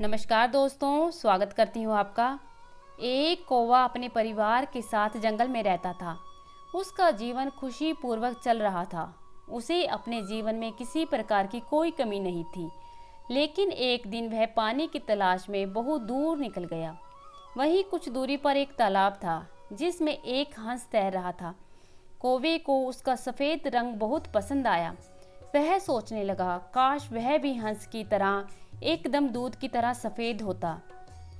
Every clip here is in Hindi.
नमस्कार दोस्तों, स्वागत करती हूँ आपका। एक कौवा अपने परिवार के साथ जंगल में रहता था। उसका जीवन खुशी पूर्वक चल रहा था। उसे अपने जीवन में किसी प्रकार की कोई कमी नहीं थी। लेकिन एक दिन वह पानी की तलाश में बहुत दूर निकल गया। वहीं कुछ दूरी पर एक तालाब था जिसमें एक हंस तैर रहा था। कौवे को उसका सफ़ेद रंग बहुत पसंद आया। वह सोचने लगा, काश वह भी हंस की तरह एकदम दूध की तरह सफ़ेद होता।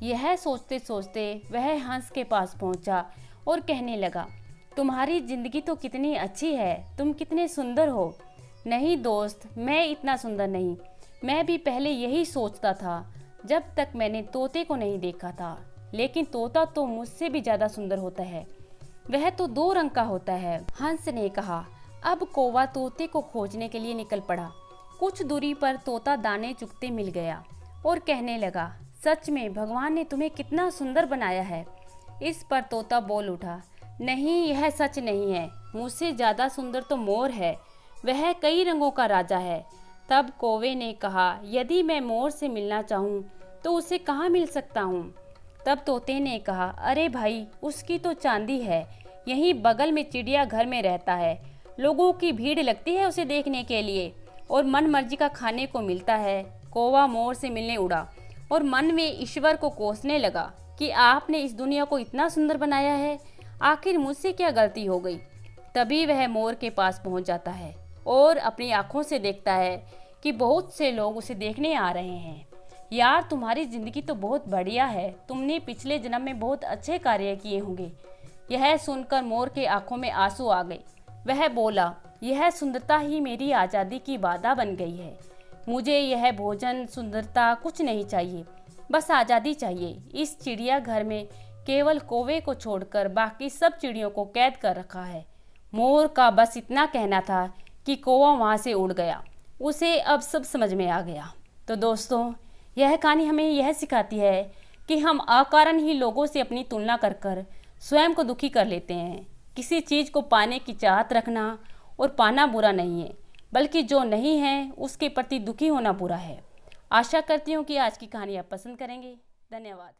यह सोचते सोचते वह हंस के पास पहुंचा और कहने लगा, तुम्हारी जिंदगी तो कितनी अच्छी है, तुम कितने सुंदर हो। नहीं दोस्त, मैं इतना सुंदर नहीं। मैं भी पहले यही सोचता था जब तक मैंने तोते को नहीं देखा था। लेकिन तोता तो मुझसे भी ज़्यादा सुंदर होता है। वह तो 2 रंग का होता है। हंस ने कहा। अब कौवा तोते को खोजने के लिए निकल पड़ा। कुछ दूरी पर तोता दाने चुगते मिल गया और कहने लगा, सच में भगवान ने तुम्हें कितना सुंदर बनाया है। इस पर तोता बोल उठा, नहीं, यह सच नहीं है। मुझसे ज़्यादा सुंदर तो मोर है। वह कई रंगों का राजा है। तब कौवे ने कहा, यदि मैं मोर से मिलना चाहूँ तो उसे कहाँ मिल सकता हूँ। तब तोते ने कहा, अरे भाई, उसकी तो चांदी है। यहीं बगल में चिड़ियाघर में रहता है। लोगों की भीड़ लगती है उसे देखने के लिए और मन मर्जी का खाने को मिलता है। कौवा मोर से मिलने उड़ा और मन में ईश्वर को कोसने लगा कि आपने इस दुनिया को इतना सुंदर बनाया है, आखिर मुझसे क्या गलती हो गई। तभी वह मोर के पास पहुंच जाता है और अपनी आंखों से देखता है कि बहुत से लोग उसे देखने आ रहे हैं। यार, तुम्हारी ज़िंदगी तो बहुत बढ़िया है। तुमने पिछले जन्म में बहुत अच्छे कार्य किए होंगे। यह सुनकर मोर के आंखों में आंसू आ गए। वह बोला, यह सुंदरता ही मेरी आज़ादी की बाधा बन गई है। मुझे यह भोजन, सुंदरता कुछ नहीं चाहिए, बस आज़ादी चाहिए। इस चिड़ियाघर में केवल कौवे को छोड़कर बाकी सब चिड़ियों को कैद कर रखा है। मोर का बस इतना कहना था कि कौवा वहाँ से उड़ गया। उसे अब सब समझ में आ गया। तो दोस्तों, यह कहानी हमें यह सिखाती है कि हम अकारण ही लोगों से अपनी तुलना कर कर स्वयं को दुखी कर लेते हैं। किसी चीज़ को पाने की चाहत रखना और पाना बुरा नहीं है, बल्कि जो नहीं है उसके प्रति दुखी होना बुरा है। आशा करती हूँ कि आज की कहानी आप पसंद करेंगे। धन्यवाद।